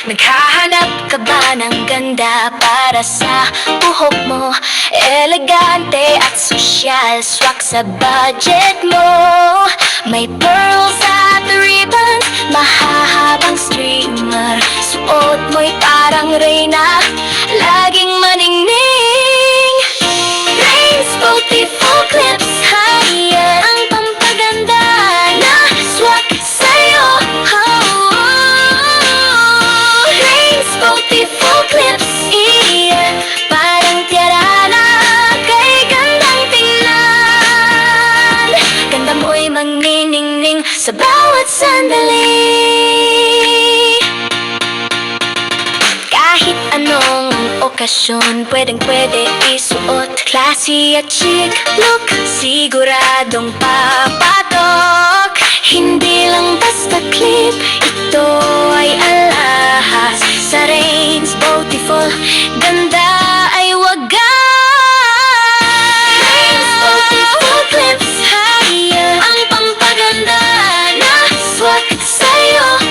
Naghahanap ka ba ng ganda para sa buhok mo? Elegante at sosyal, swak sa budget mo. May pearls at ribbons, mahahabang streamer. Suot mo'y parang reyna, laging maningning. Rain's beautiful clips, higher ang pampaganda na swak sa'yo. Beautiful clips, yeah. Parang tiara na kay gandang tingnan. Ganda mo'y magniningning sa bawat sandali. Kahit anong okasyon, pwedeng-pwede isuot. Classy at chic look, siguradong papatok. Hindi lang basta clip, ito ay alahas sa Rain's beautiful ganda ay wagas. Rain's beautiful clips, higher ang pampaganda na swak sa'yo.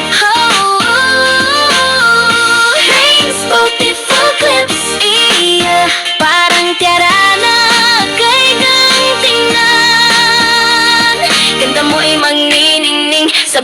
Rain's beautiful clips, yeah. Parang tiara na kay gang tingnan. Ganda mo'y magniningning sa